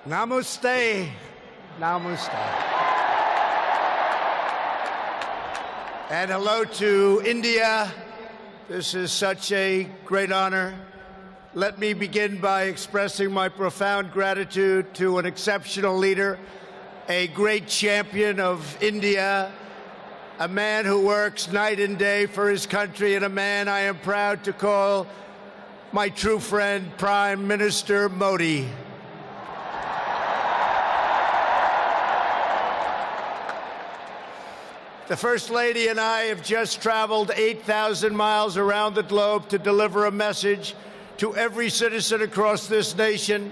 Namaste. Namaste. And hello to India. This is such a great honor. Let me begin by expressing my profound gratitude to an exceptional leader, a great champion of India, a man who works night and day for his country, and a man I am proud to call my true friend, Prime Minister Modi. The First Lady and I have just traveled 8,000 miles around the globe to deliver a message to every citizen across this nation.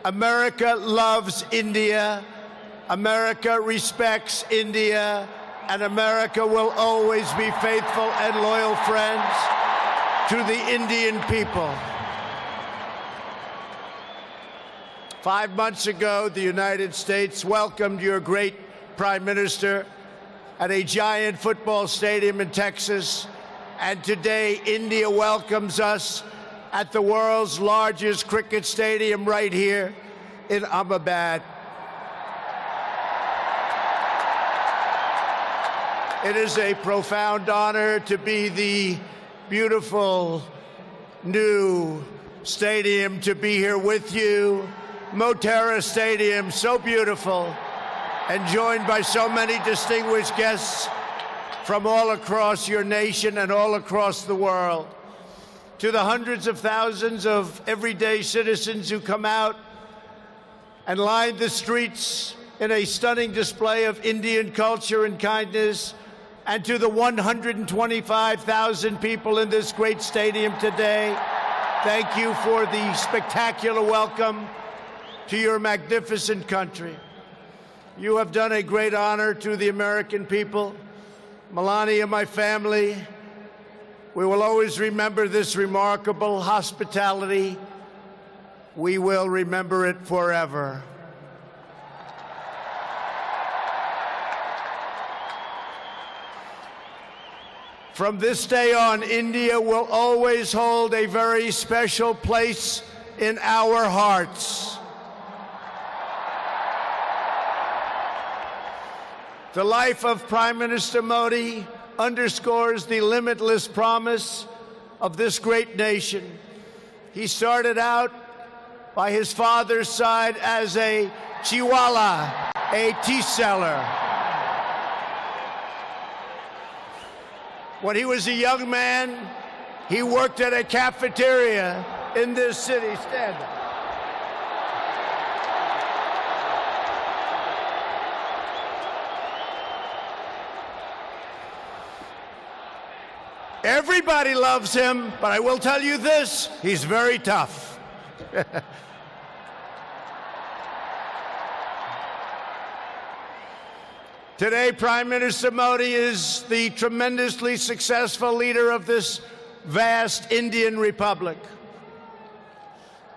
America loves India, America respects India, and America will always be faithful and loyal friends to the Indian people. 5 months ago, the United States welcomed your great Prime Minister at a giant football stadium in Texas, and today India welcomes us at the world's largest cricket stadium right here in Ahmadabad. It is a profound honor to be the beautiful new stadium, to be here with you. Motera Stadium, so beautiful, and joined by so many distinguished guests from all across your nation and all across the world. To the hundreds of thousands of everyday citizens who come out and line the streets in a stunning display of Indian culture and kindness, and to the 125,000 people in this great stadium today, thank you for the spectacular welcome to your magnificent country. You have done a great honor to the American people. Milania, my family, we will always remember this remarkable hospitality. We will remember it forever. From this day on, India will always hold a very special place in our hearts. The life of Prime Minister Modi underscores the limitless promise of this great nation. He started out by his father's side as a chiwala, a tea seller. When he was a young man, he worked at a cafeteria in this city. Stand up. Everybody loves him, but I will tell you this, he's very tough. Today, Prime Minister Modi is the tremendously successful leader of this vast Indian Republic.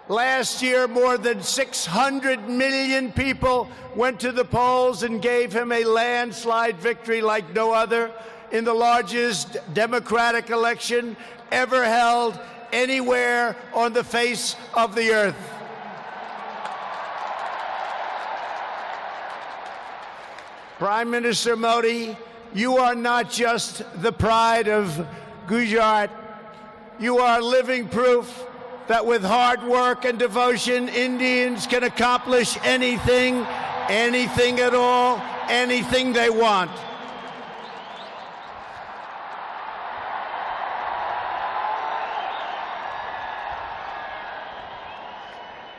Last year, more than 600 million people went to the polls and gave him a landslide victory like no other in the largest democratic election ever held anywhere on the face of the earth. Prime Minister Modi, you are not just the pride of Gujarat. You are living proof that with hard work and devotion, Indians can accomplish anything, anything at all, anything they want.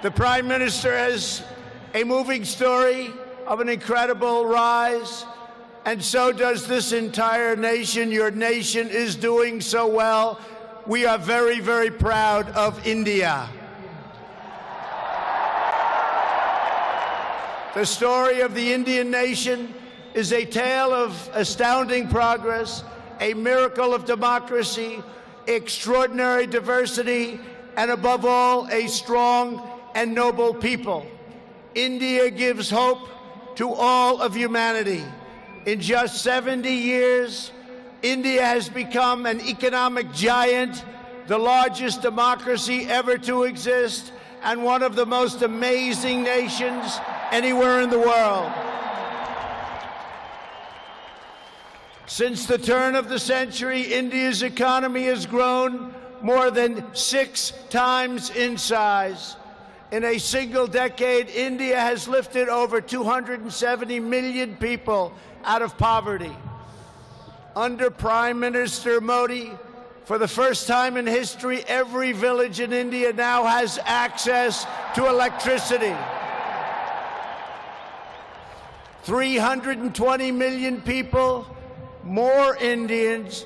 The Prime Minister has a moving story of an incredible rise, and so does this entire nation. Your nation is doing so well. We are very, very proud of India. The story of the Indian nation is a tale of astounding progress, a miracle of democracy, extraordinary diversity, and above all, a strong and noble people. India gives hope to all of humanity. In just 70 years, India has become an economic giant, the largest democracy ever to exist, and one of the most amazing nations anywhere in the world. Since the turn of the century, India's economy has grown more than 6 times in size. In a single decade, India has lifted over 270 million people out of poverty. Under Prime Minister Modi, for the first time in history, every village in India now has access to electricity. 320 million people, more Indians,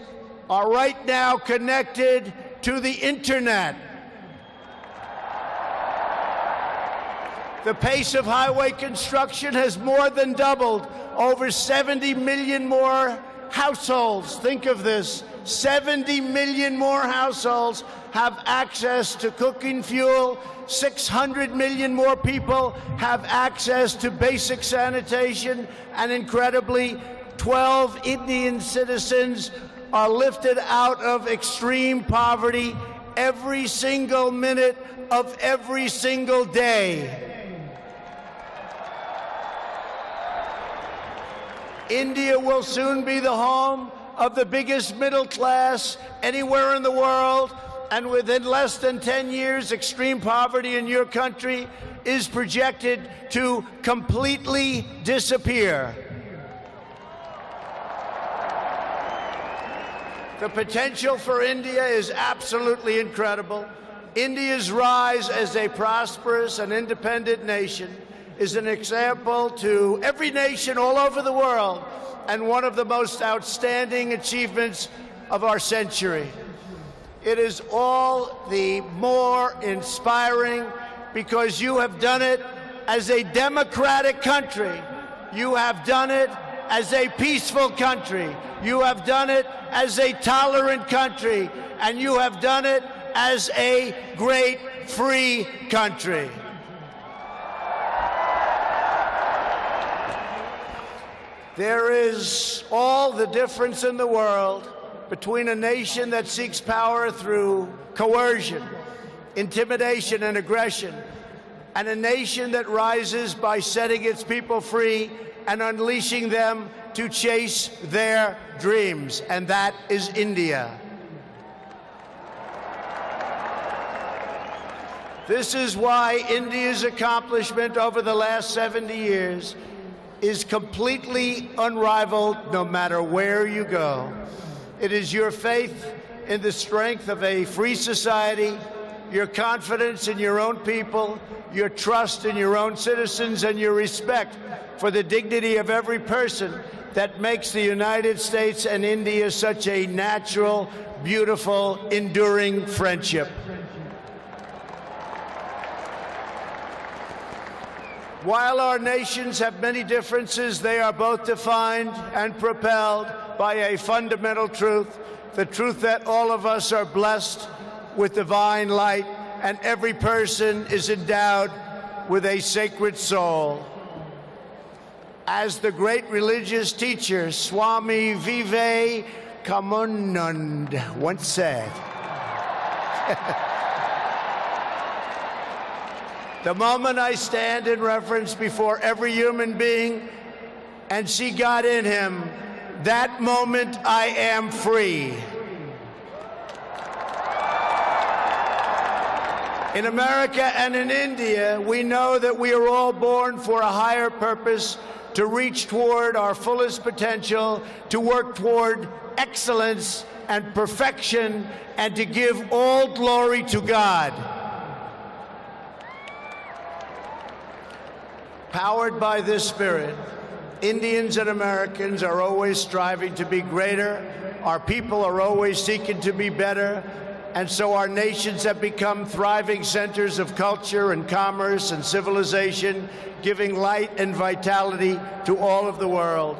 are right now connected to the internet. The pace of highway construction has more than doubled. Over 70 million more households, think of this, 70 million more households have access to cooking fuel. 600 million more people have access to basic sanitation. And incredibly, 12 Indian citizens are lifted out of extreme poverty every single minute of every single day. India will soon be the home of the biggest middle class anywhere in the world, and within less than 10 years, extreme poverty in your country is projected to completely disappear. The potential for India is absolutely incredible. India's rise as a prosperous and independent nation is an example to every nation all over the world, and one of the most outstanding achievements of our century. It is all the more inspiring because you have done it as a democratic country. You have done it as a peaceful country. You have done it as a tolerant country. And you have done it as a great free country. There is all the difference in the world between a nation that seeks power through coercion, intimidation, and aggression, and a nation that rises by setting its people free and unleashing them to chase their dreams, and that is India. This is why India's accomplishment over the last 70 years is completely unrivaled no matter where you go. It is your faith in the strength of a free society, your confidence in your own people, your trust in your own citizens, and your respect for the dignity of every person that makes the United States and India such a natural, beautiful, enduring friendship. While our nations have many differences, they are both defined and propelled by a fundamental truth, the truth that all of us are blessed with divine light and every person is endowed with a sacred soul. As the great religious teacher Swami Vivekananda once said, the moment I stand in reverence before every human being and see God in him, that moment I am free. In America and in India, we know that we are all born for a higher purpose, to reach toward our fullest potential, to work toward excellence and perfection, and to give all glory to God. Powered by this spirit, Indians and Americans are always striving to be greater. Our people are always seeking to be better. And so our nations have become thriving centers of culture and commerce and civilization, giving light and vitality to all of the world.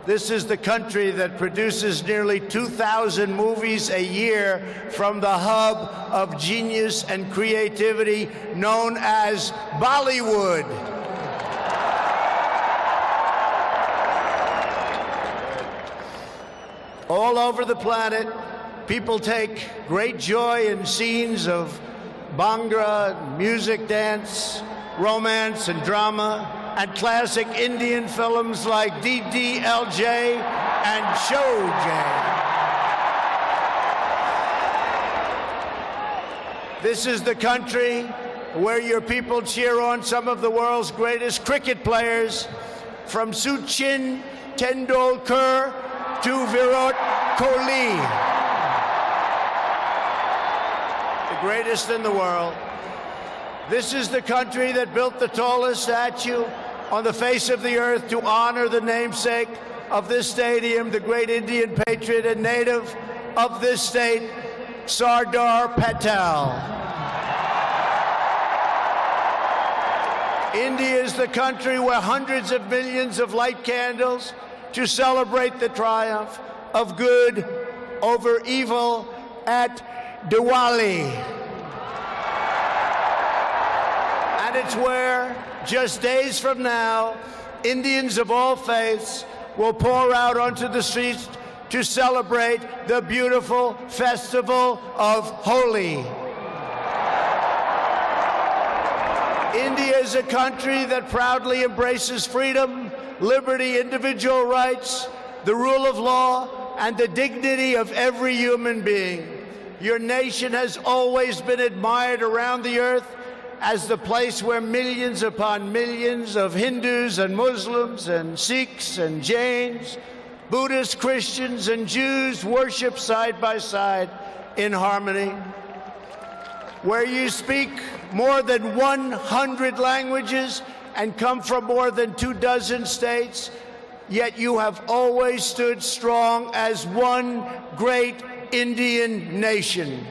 This is the country that produces nearly 2,000 movies a year from the hub of genius and creativity known as Bollywood. All over the planet, people take great joy in scenes of Bhangra, music, dance, romance, and drama, and classic Indian films like DDLJ and Showjay. This is the country where your people cheer on some of the world's greatest cricket players, from Sachin Tendulkar to Virat Kohli, the greatest in the world. This is the country that built the tallest statue on the face of the earth to honor the namesake of this stadium, the great Indian patriot and native of this state, Sardar Patel. India is the country where hundreds of millions of light candles to celebrate the triumph of good over evil at Diwali. And it's where, just days from now, Indians of all faiths will pour out onto the streets to celebrate the beautiful festival of Holi. India is a country that proudly embraces freedom, liberty, individual rights, the rule of law, and the dignity of every human being. Your nation has always been admired around the earth as the place where millions upon millions of Hindus and Muslims and Sikhs and Jains, Buddhists, Christians, and Jews worship side by side in harmony, where you speak more than 100 languages and come from more than 24 states, yet you have always stood strong as one great Indian nation.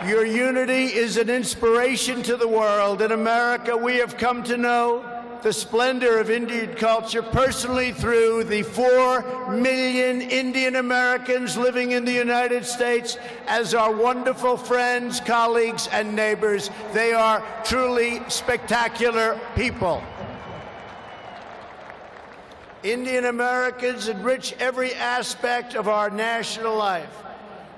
Your unity is an inspiration to the world. In America, we have come to know the splendor of Indian culture personally through the 4 million Indian Americans living in the United States as our wonderful friends, colleagues, and neighbors. They are truly spectacular people. Indian Americans enrich every aspect of our national life.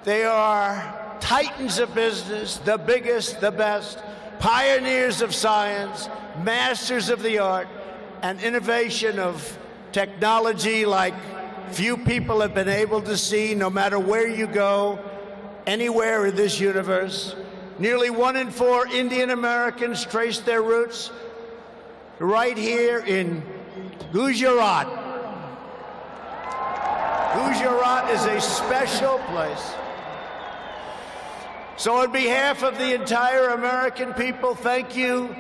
They are titans of business, the biggest, the best, pioneers of science, masters of the art, and innovation of technology like few people have been able to see, no matter where you go, anywhere in this universe. Nearly 1 in 4 Indian Americans trace their roots right here in Gujarat. Gujarat is a special place. So on behalf of the entire American people, thank you,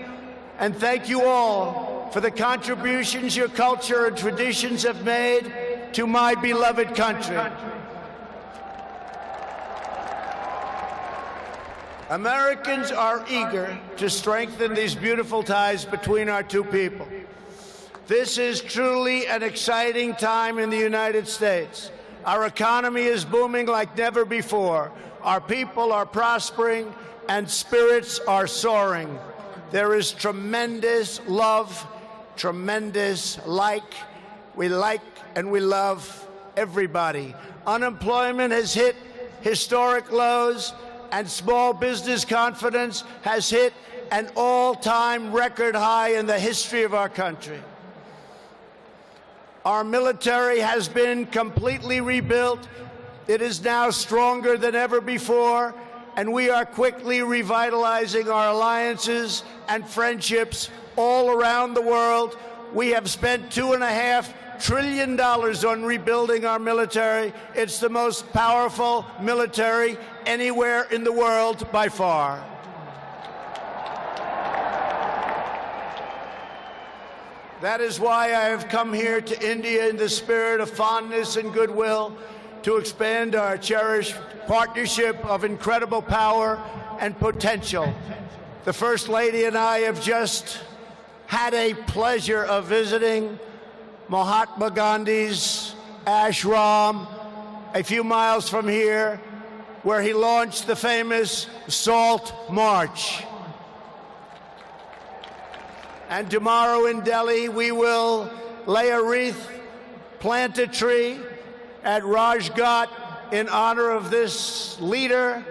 and thank you all for the contributions your culture and traditions have made to my beloved country. Americans are eager to strengthen these beautiful ties between our two people. This is truly an exciting time in the United States. Our economy is booming like never before. Our people are prospering, and spirits are soaring. There is tremendous love, tremendous We like and we love everybody. Unemployment has hit historic lows, and small business confidence has hit an all-time record high in the history of our country. Our military has been completely rebuilt. It is now stronger than ever before, and we are quickly revitalizing our alliances and friendships all around the world. We have spent $2.5 trillion on rebuilding our military. It's the most powerful military anywhere in the world by far. That is why I have come here to India in the spirit of fondness and goodwill to expand our cherished partnership of incredible power and potential. The First Lady and I have just had a pleasure of visiting Mahatma Gandhi's ashram a few miles from here, where he launched the famous Salt March. And tomorrow in Delhi, we will lay a wreath, plant a tree at Rajghat in honor of this leader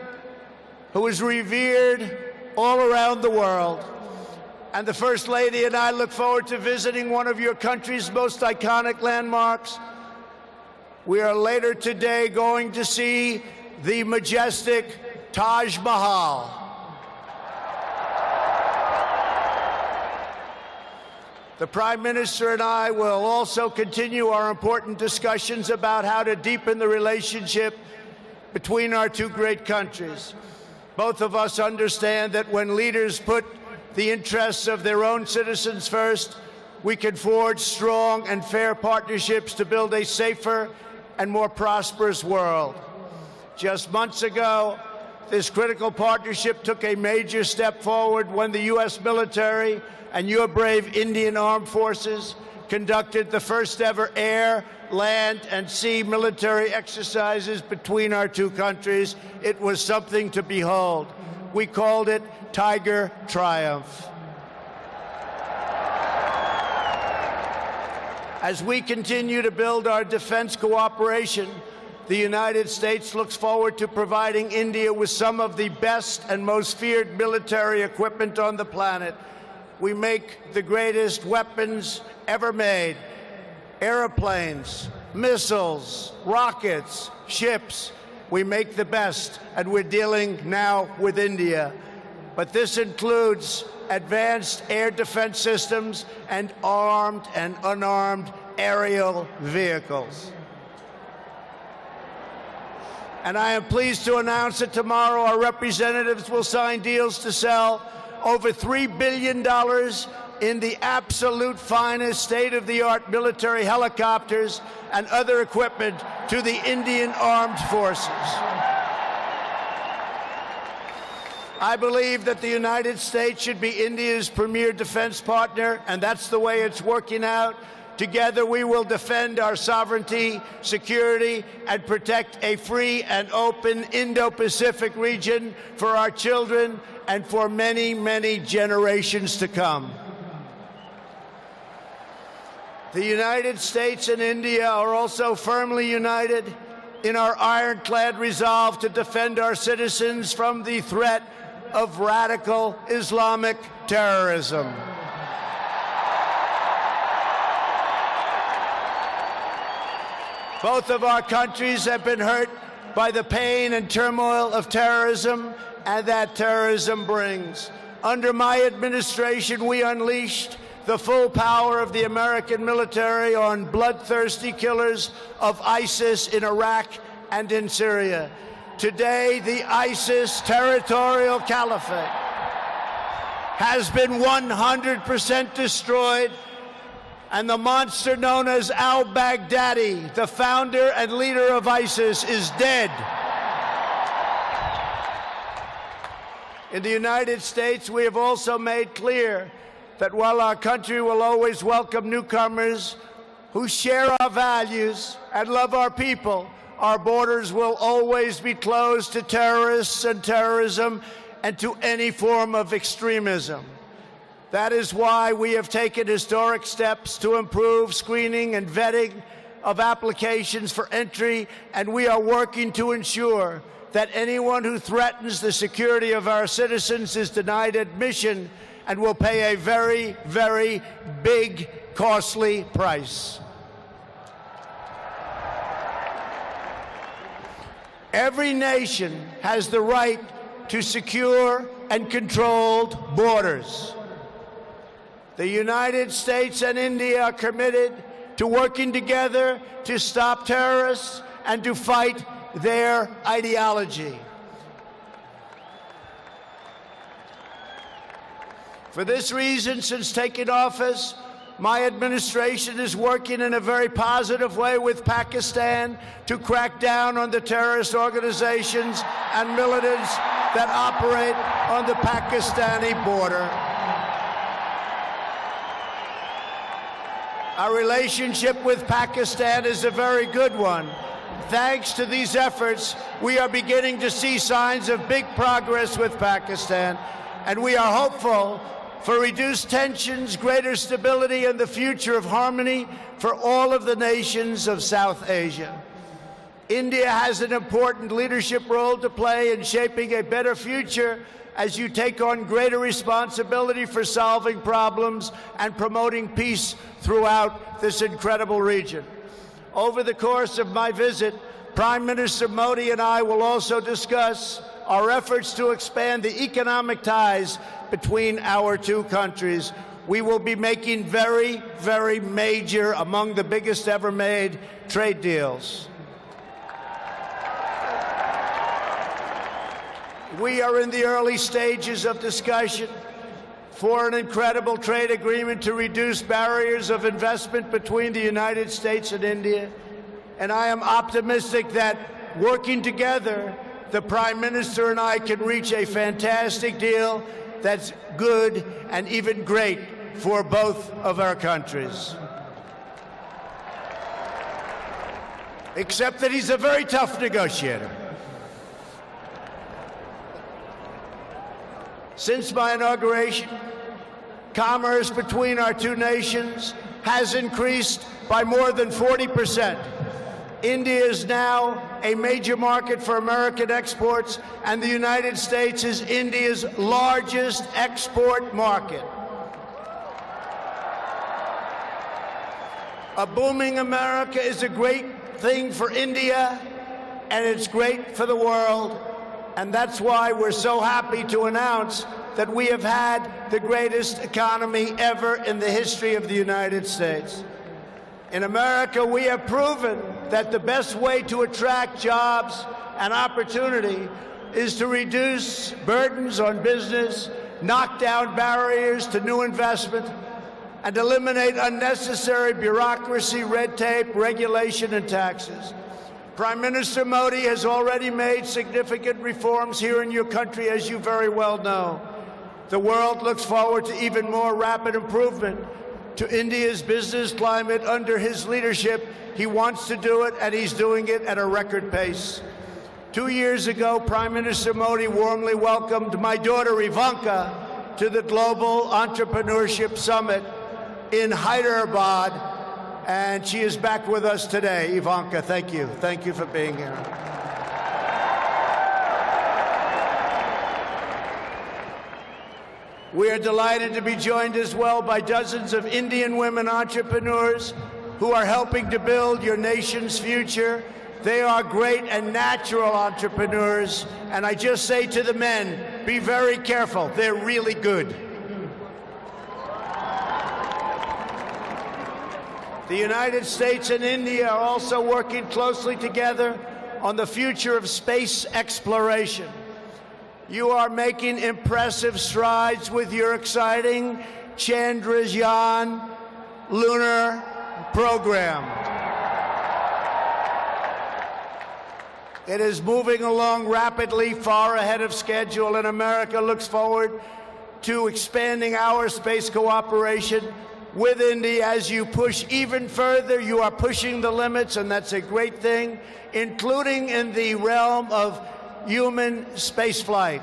who is revered all around the world. And the First Lady and I look forward to visiting one of your country's most iconic landmarks. We are later today going to see the majestic Tajmahal. The Prime Minister and I will also continue our important discussions about how to deepen the relationship between our two great countries. Both of us understand that when leaders put the interests of their own citizens first, we can forge strong and fair partnerships to build a safer and more prosperous world. Just months ago, this critical partnership took a major step forward when the U.S. military and your brave Indian Armed Forces conducted the first ever air, land, and sea military exercises between our two countries. It was something to behold. We called it Tiger Triumph. As we continue to build our defense cooperation, the United States looks forward to providing India with some of the best and most feared military equipment on the planet. We make the greatest weapons ever made: airplanes, missiles, rockets, ships. We make the best, and we're dealing now with India. But this includes advanced air defense systems and armed and unarmed aerial vehicles. And I am pleased to announce that tomorrow our representatives will sign deals to sell over $3 billion in the absolute finest state-of-the-art military helicopters and other equipment to the Indian Armed Forces. I believe that the United States should be India's premier defense partner, and that's the way it's working out. Together, we will defend our sovereignty, security, and protect a free and open Indo-Pacific region for our children and for many, many generations to come. The United States and India are also firmly united in our ironclad resolve to defend our citizens from the threat of radical Islamic terrorism. Both of our countries have been hurt by the pain and turmoil of terrorism and that terrorism brings. Under my administration, we unleashed the full power of the American military on bloodthirsty killers of ISIS in Iraq and in Syria. Today, the ISIS territorial caliphate has been 100% destroyed, and the monster known as al-Baghdadi, the founder and leader of ISIS, is dead. In the United States, we have also made clear that while our country will always welcome newcomers who share our values and love our people, our borders will always be closed to terrorists and terrorism and to any form of extremism. That is why we have taken historic steps to improve screening and vetting of applications for entry, and we are working to ensure that anyone who threatens the security of our citizens is denied admission and will pay a very, very big, costly price. Every nation has the right to secure and controlled borders. The United States and India are committed to working together to stop terrorists and to fight their ideology. For this reason, since taking office, my administration is working in a very positive way with Pakistan to crack down on the terrorist organizations and militants that operate on the Pakistani border. Our relationship with Pakistan is a very good one. Thanks to these efforts, we are beginning to see signs of big progress with Pakistan, and we are hopeful for reduced tensions, greater stability, and the future of harmony for all of the nations of South Asia. India has an important leadership role to play in shaping a better future as you take on greater responsibility for solving problems and promoting peace throughout this incredible region. Over the course of my visit, Prime Minister Modi and I will also discuss our efforts to expand the economic ties between our two countries. We will be making very, very major, among the biggest ever made, trade deals. We are in the early stages of discussion for an incredible trade agreement to reduce barriers of investment between the United States and India. And I am optimistic that working together, the Prime Minister and I can reach a fantastic deal that's good and even great for both of our countries. Except that he's a very tough negotiator. Since my inauguration, commerce between our two nations has increased by more than 40%. India is now a major market for American exports, and the United States is India's largest export market. A booming America is a great thing for India, and it's great for the world. And that's why we're so happy to announce that we have had the greatest economy ever in the history of the United States. In America, we have proven that the best way to attract jobs and opportunity is to reduce burdens on business, knock down barriers to new investment, and eliminate unnecessary bureaucracy, red tape, regulation, and taxes. Prime Minister Modi has already made significant reforms here in your country, as you very well know. The world looks forward to even more rapid improvement to India's business climate under his leadership. He wants to do it, and he's doing it at a record pace. 2 years ago, Prime Minister Modi warmly welcomed my daughter Ivanka to the Global Entrepreneurship Summit in Hyderabad, and she is back with us today. Ivanka, thank you. Thank you for being here. We are delighted to be joined as well by dozens of Indian women entrepreneurs who are helping to build your nation's future. They are great and natural entrepreneurs, and I just say to the men, be very careful. They're really good. The United States and India are also working closely together on the future of space exploration. You are making impressive strides with your exciting Chandrayaan lunar program. It is moving along rapidly, far ahead of schedule, and America looks forward to expanding our space cooperation with India. As you push even further, you are pushing the limits, and that's a great thing, including in the realm of human spaceflight.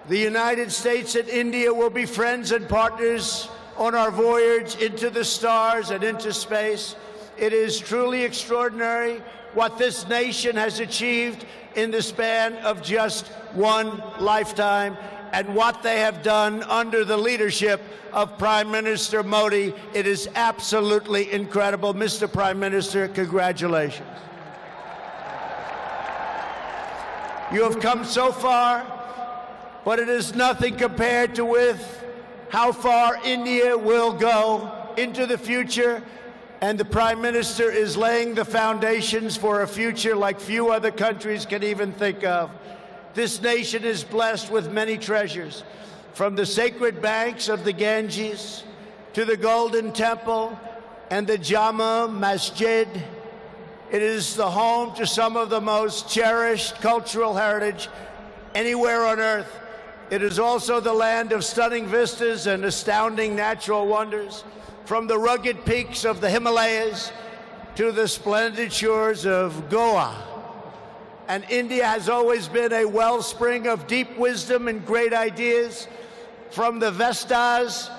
The United States and India will be friends and partners on our voyage into the stars and into space. It is truly extraordinary what this nation has achieved in the span of just one lifetime, and what they have done under the leadership of Prime Minister Modi. It is absolutely incredible. Mr. Prime Minister, congratulations. You have come so far, but it is nothing compared to with how far India will go into the future, and the Prime Minister is laying the foundations for a future like few other countries can even think of. This nation is blessed with many treasures, from the sacred banks of the Ganges to the Golden Temple and the Jama Masjid. It is the home to some of the most cherished cultural heritage anywhere on earth. It is also the land of stunning vistas and astounding natural wonders, from the rugged peaks of the Himalayas to the splendid shores of Goa. And India has always been a wellspring of deep wisdom and great ideas, from the Vestas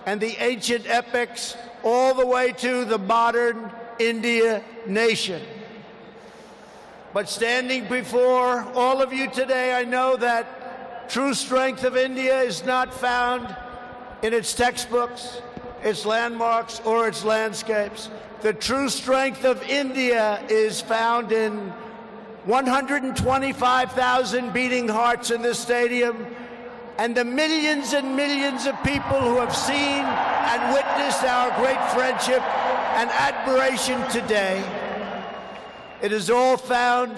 and the ancient epics all the way to the modern India nation. But standing before all of you today, I know that true strength of India is not found in its textbooks, its landmarks, or its landscapes. The true strength of India is found in 125,000 beating hearts in this stadium, and the millions and millions of people who have seen and witnessed our great friendship and admiration today. It is all found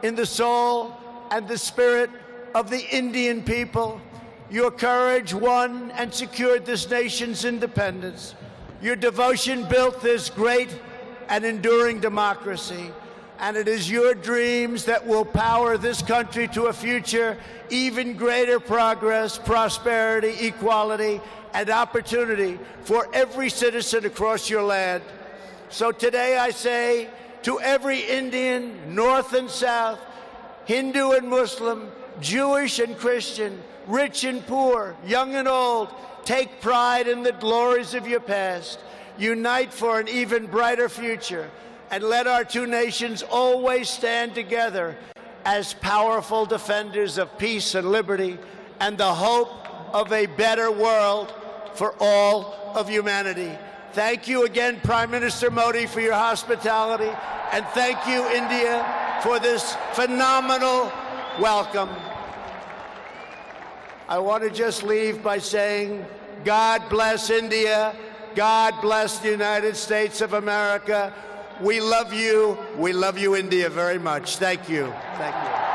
in the soul and the spirit of the Indian people. Your courage won and secured this nation's independence. Your devotion built this great and enduring democracy. And it is your dreams that will power this country to a future, even greater progress, prosperity, equality, and opportunity for every citizen across your land. So today I say to every Indian, North and South, Hindu and Muslim, Jewish and Christian, rich and poor, young and old, take pride in the glories of your past. Unite for an even brighter future. And let our two nations always stand together as powerful defenders of peace and liberty and the hope of a better world for all of humanity. Thank you again, Prime Minister Modi, for your hospitality, and thank you, India, for this phenomenal welcome. I want to just leave by saying, God bless India, God bless the United States of America. We love you, India, very much. Thank you. Thank you.